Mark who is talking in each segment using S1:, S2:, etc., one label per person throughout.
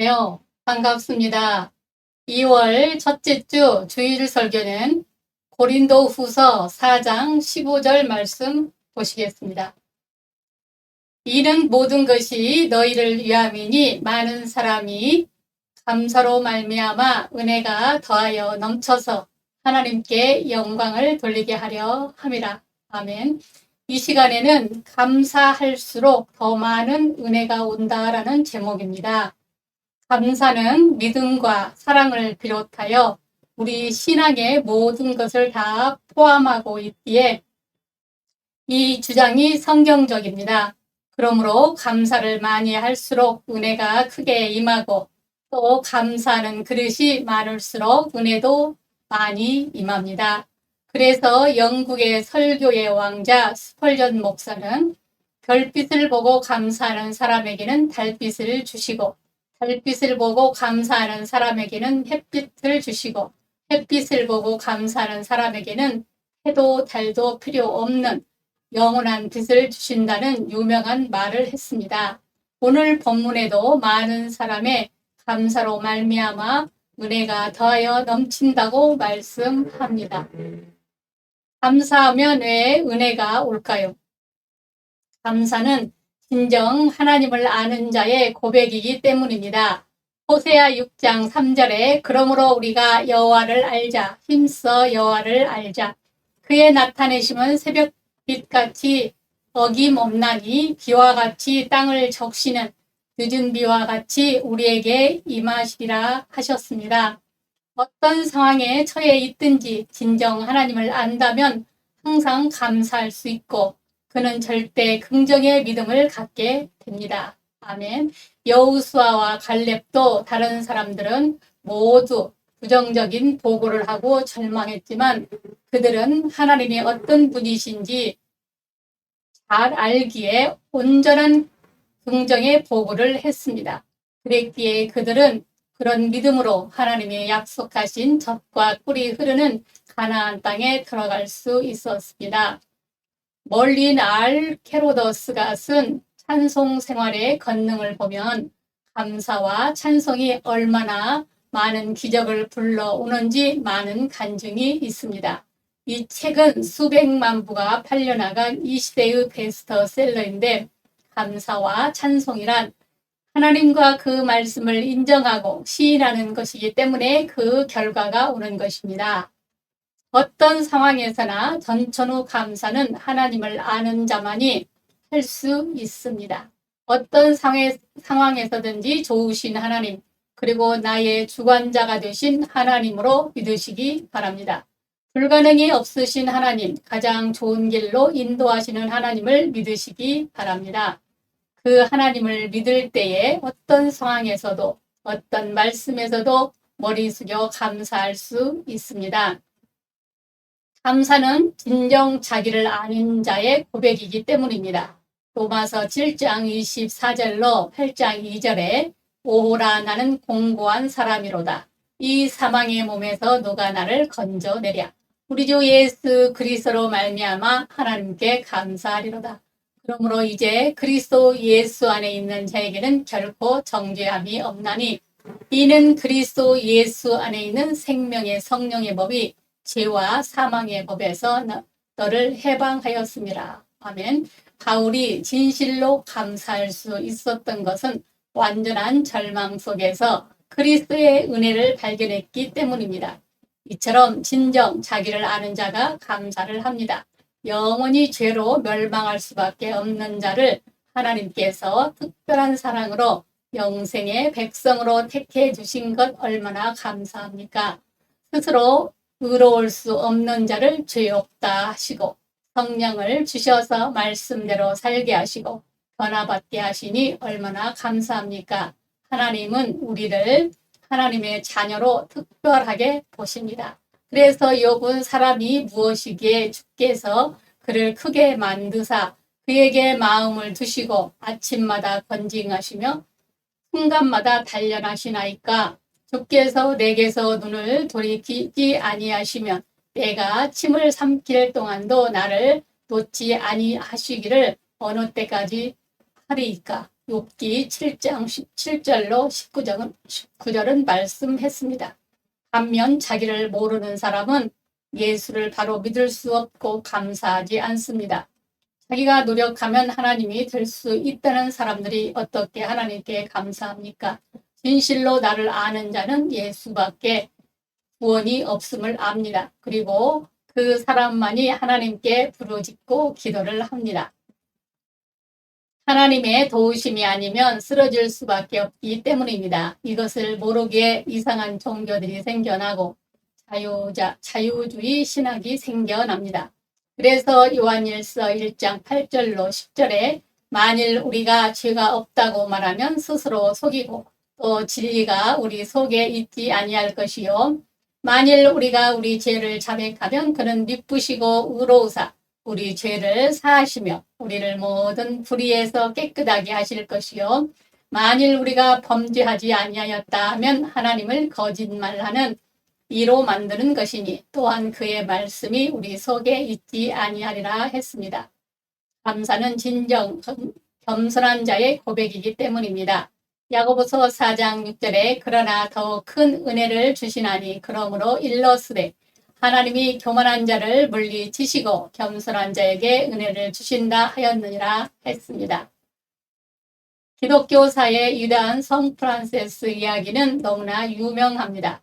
S1: 안녕하세요. 반갑습니다. 2월 첫째 주 주일 설교는 고린도 후서 4장 15절 말씀 보시겠습니다. 이는 모든 것이 너희를 위함이니 많은 사람이 감사로 말미암아 은혜가 더하여 넘쳐서 하나님께 영광을 돌리게 하려 함이라. 아멘. 이 시간에는 감사할수록 더 많은 은혜가 온다라는 제목입니다. 감사는 믿음과 사랑을 비롯하여 우리 신앙의 모든 것을 다 포함하고 있기에 이 주장이 성경적입니다. 그러므로 감사를 많이 할수록 은혜가 크게 임하고 또 감사하는 그릇이 많을수록 은혜도 많이 임합니다. 그래서 영국의 설교의 왕자 스펄전 목사는 별빛을 보고 감사하는 사람에게는 달빛을 주시고 달빛을 보고 감사하는 사람에게는 햇빛을 주시고 햇빛을 보고 감사하는 사람에게는 해도 달도 필요 없는 영원한 빛을 주신다는 유명한 말을 했습니다. 오늘 본문에도 많은 사람의 감사로 말미암아 은혜가 더하여 넘친다고 말씀합니다. 감사하면 왜 은혜가 올까요? 감사는 진정 하나님을 아는 자의 고백이기 때문입니다. 호세아 6장 3절에 그러므로 우리가 여호와를 알자 힘써 여호와를 알자 그의 나타내심은 새벽빛같이 어김없나니 비와 같이 땅을 적시는 늦은 비와 같이 우리에게 임하시리라 하셨습니다. 어떤 상황에 처해 있든지 진정 하나님을 안다면 항상 감사할 수 있고 그는 절대 긍정의 믿음을 갖게 됩니다. 아멘. 여호수아와 갈렙도 다른 사람들은 모두 부정적인 보고를 하고 절망했지만 그들은 하나님이 어떤 분이신지 잘 알기에 온전한 긍정의 보고를 했습니다. 그랬기에 그들은 그런 믿음으로 하나님의 약속하신 젖과 꿀이 흐르는 가나안 땅에 들어갈 수 있었습니다. 멀리 날 캐로더스가 쓴 찬송 생활의 권능을 보면 감사와 찬송이 얼마나 많은 기적을 불러오는지 많은 간증이 있습니다. 이 책은 수백만 부가 팔려나간 이 시대의 베스트셀러인데 감사와 찬송이란 하나님과 그 말씀을 인정하고 시인하는 것이기 때문에 그 결과가 오는 것입니다. 어떤 상황에서나 전천후 감사는 하나님을 아는 자만이 할 수 있습니다. 어떤 상황에서든지 좋으신 하나님, 그리고 나의 주관자가 되신 하나님으로 믿으시기 바랍니다. 불가능이 없으신 하나님, 가장 좋은 길로 인도하시는 하나님을 믿으시기 바랍니다. 그 하나님을 믿을 때에 어떤 상황에서도 어떤 말씀에서도 머리 숙여 감사할 수 있습니다. 감사는 진정 자기를 아는 자의 고백이기 때문입니다. 로마서 7장 24절로 8장 2절에 오호라 나는 공고한 사람이로다. 이 사망의 몸에서 누가 나를 건져내랴. 우리 주 예수 그리스도로 말미암아 하나님께 감사하리로다. 그러므로 이제 그리스도 예수 안에 있는 자에게는 결코 정죄함이 없나니 이는 그리스도 예수 안에 있는 생명의 성령의 법이 죄와 사망의 법에서 너를 해방하였습니다. 아멘. 바울이 진실로 감사할 수 있었던 것은 완전한 절망 속에서 그리스도의 은혜를 발견했기 때문입니다. 이처럼 진정 자기를 아는 자가 감사를 합니다. 영원히 죄로 멸망할 수밖에 없는 자를 하나님께서 특별한 사랑으로 영생의 백성으로 택해 주신 것 얼마나 감사합니까? 스스로 의로울 수 없는 자를 죄 없다 하시고 성령을 주셔서 말씀대로 살게 하시고 변화받게 하시니 얼마나 감사합니까? 하나님은 우리를 하나님의 자녀로 특별하게 보십니다. 그래서 욥은 사람이 무엇이기에 주께서 그를 크게 만드사 그에게 마음을 두시고 아침마다 건징하시며 순간마다 단련하시나이까 주께서 내게서 눈을 돌이키지 아니하시면 내가 침을 삼킬 동안도 나를 놓지 아니하시기를 어느 때까지 하리이까. 욥기 7장 17절로 19절은 말씀했습니다. 반면 자기를 모르는 사람은 예수를 바로 믿을 수 없고 감사하지 않습니다. 자기가 노력하면 하나님이 될 수 있다는 사람들이 어떻게 하나님께 감사합니까? 진실로 나를 아는 자는 예수밖에 구원이 없음을 압니다. 그리고 그 사람만이 하나님께 부르짖고 기도를 합니다. 하나님의 도우심이 아니면 쓰러질 수밖에 없기 때문입니다. 이것을 모르기에 이상한 종교들이 생겨나고 자유주의 신학이 생겨납니다. 그래서 요한일서 1장 8절로 10절에 만일 우리가 죄가 없다고 말하면 스스로 속이고 또 진리가 우리 속에 있지 아니할 것이요 만일 우리가 우리 죄를 자백하면 그는 미쁘시고 의로우사 우리 죄를 사하시며 우리를 모든 불의에서 깨끗하게 하실 것이요 만일 우리가 범죄하지 아니하였다 하면 하나님을 거짓말하는 이로 만드는 것이니 또한 그의 말씀이 우리 속에 있지 아니하리라 했습니다. 감사는 진정 겸손한 자의 고백이기 때문입니다. 야고보서 4장 6절에 그러나 더 큰 은혜를 주시나니 그러므로 일러스되 하나님이 교만한 자를 물리치시고 겸손한 자에게 은혜를 주신다 하였느니라 했습니다. 기독교사의 위대한 성 프란시스 이야기는 너무나 유명합니다.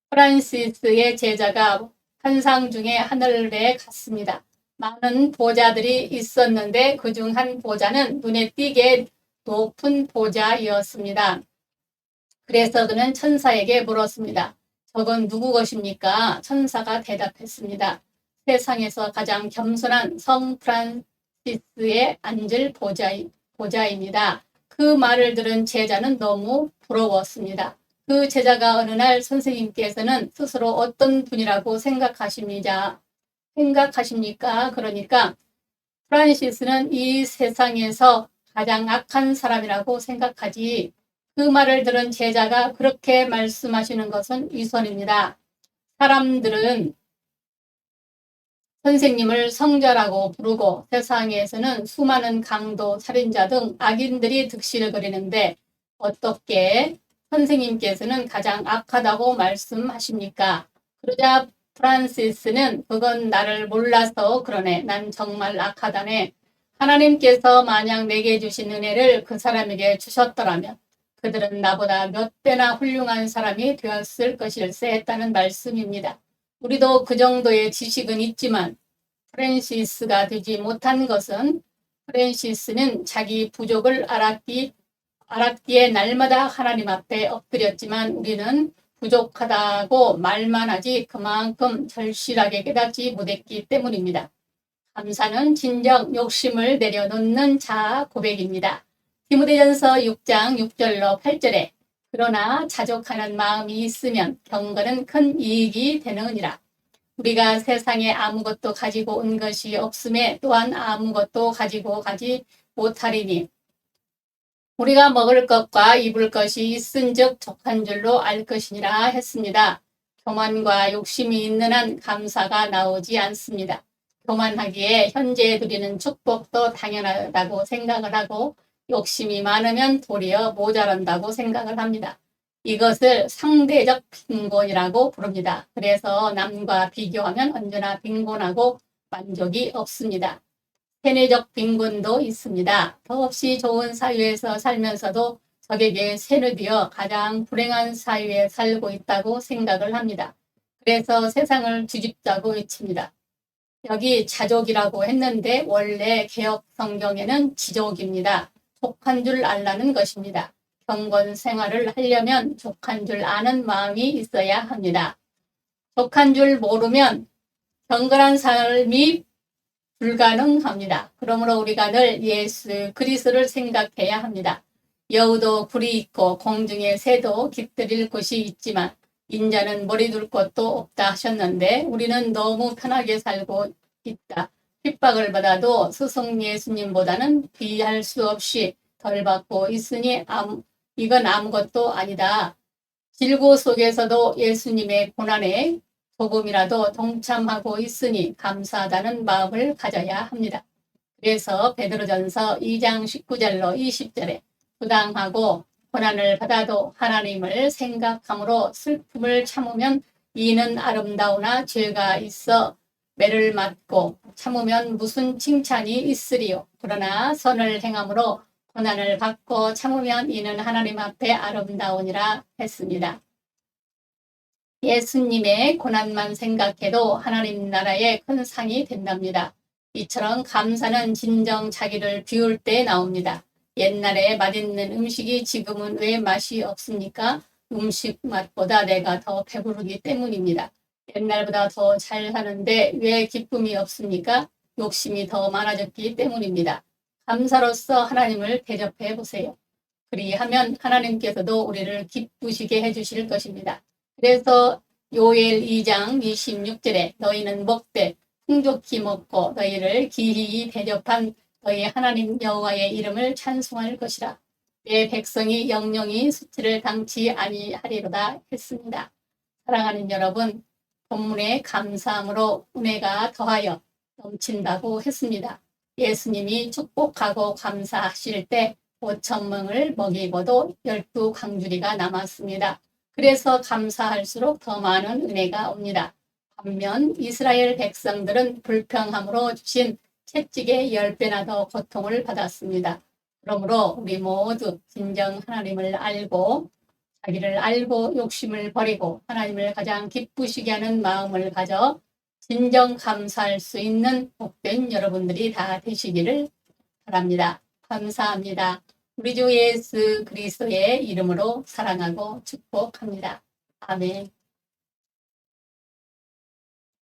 S1: 프란시스의 제자가 환상 중에 하늘에 갔습니다. 많은 보좌들이 있었는데 그중 한 보좌는 눈에 띄게 높은 보좌이었습니다. 그래서 그는 천사에게 물었습니다. 저건 누구 것입니까? 천사가 대답했습니다. 세상에서 가장 겸손한 성 프란시스에 앉을 보좌입니다. 그 말을 들은 제자는 너무 부러웠습니다. 그 제자가 어느 날 선생님께서는 스스로 어떤 분이라고 생각하십니까? 그러니까 프란시스는 이 세상에서 가장 악한 사람이라고 생각하지. 그 말을 들은 제자가 그렇게 말씀하시는 것은 위선입니다. 사람들은 선생님을 성자라고 부르고 세상에서는 수많은 강도, 살인자 등 악인들이 득실을 거리는데 어떻게 선생님께서는 가장 악하다고 말씀하십니까? 그러자 프란시스는 그건 나를 몰라서 그러네. 난 정말 악하다네. 하나님께서 만약 내게 주신 은혜를 그 사람에게 주셨더라면 그들은 나보다 몇 배나 훌륭한 사람이 되었을 것일세 했다는 말씀입니다. 우리도 그 정도의 지식은 있지만 프란시스가 되지 못한 것은 프란시스는 자기 부족을 알았기에 날마다 하나님 앞에 엎드렸지만 우리는 부족하다고 말만 하지 그만큼 절실하게 깨닫지 못했기 때문입니다. 감사는 진정 욕심을 내려놓는 자 고백입니다. 디모데전서 6장 6절로 8절에 그러나 자족하는 마음이 있으면 경건은 큰 이익이 되느니라. 우리가 세상에 아무것도 가지고 온 것이 없음에 또한 아무것도 가지고 가지 못하리니 우리가 먹을 것과 입을 것이 있은즉 족한 줄로 알 것이니라 했습니다. 교만과 욕심이 있는 한 감사가 나오지 않습니다. 교만하기에 현재 누리는 축복도 당연하다고 생각을 하고 욕심이 많으면 도리어 모자란다고 생각을 합니다. 이것을 상대적 빈곤이라고 부릅니다. 그래서 남과 비교하면 언제나 빈곤하고 만족이 없습니다. 세뇌적 빈곤도 있습니다. 더없이 좋은 사회에서 살면서도 적에게 세뇌되어 가장 불행한 사회에 살고 있다고 생각을 합니다. 그래서 세상을 뒤집자고 외칩니다. 여기 자족이라고 했는데 원래 개역 성경에는 지족입니다. 족한 줄 알라는 것입니다. 경건 생활을 하려면 족한 줄 아는 마음이 있어야 합니다. 족한 줄 모르면 경건한 삶이 불가능합니다. 그러므로 우리가 늘 예수 그리스도를 생각해야 합니다. 여우도 굴이 있고 공중에 새도 깃들일 곳이 있지만 인자는 머리 둘 곳도 없다 하셨는데 우리는 너무 편하게 살고 있다. 핍박을 받아도 스승 예수님보다는 비할 수 없이 덜 받고 있으니 이건 아무것도 아니다. 질고 속에서도 예수님의 고난에 조금이라도 동참하고 있으니 감사하다는 마음을 가져야 합니다. 그래서 베드로전서 2장 19절로 20절에 부당하고 고난을 받아도 하나님을 생각함으로 슬픔을 참으면 이는 아름다우나 죄가 있어 매를 맞고 참으면 무슨 칭찬이 있으리요. 그러나 선을 행함으로 고난을 받고 참으면 이는 하나님 앞에 아름다우니라 했습니다. 예수님의 고난만 생각해도 하나님 나라의 큰 상이 된답니다. 이처럼 감사는 진정 자기를 비울 때 나옵니다. 옛날에 맛있는 음식이 지금은 왜 맛이 없습니까? 음식 맛보다 내가 더 배부르기 때문입니다. 옛날보다 더 잘 사는데 왜 기쁨이 없습니까? 욕심이 더 많아졌기 때문입니다. 감사로서 하나님을 대접해 보세요. 그리하면 하나님께서도 우리를 기쁘시게 해주실 것입니다. 그래서 요엘 2장 26절에 너희는 먹되 풍족히 먹고 너희를 기히 대접한 너희 하나님 여호와의 이름을 찬송할 것이라. 내 백성이 영영이 수치를 당치 아니하리로다 했습니다. 사랑하는 여러분, 본문에 감사함으로 은혜가 더하여 넘친다고 했습니다. 예수님이 축복하고 감사하실 때 5,000명을 먹이고도 12광주리가 남았습니다. 그래서 감사할수록 더 많은 은혜가 옵니다. 반면 이스라엘 백성들은 불평함으로 주신 채찍의 10배나 더 고통을 받았습니다. 그러므로 우리 모두 진정 하나님을 알고 자기를 알고 욕심을 버리고 하나님을 가장 기쁘시게 하는 마음을 가져 진정 감사할 수 있는 복된 여러분들이 다 되시기를 바랍니다. 감사합니다. 우리 주 예수 그리스도의 이름으로 사랑하고 축복합니다. 아멘.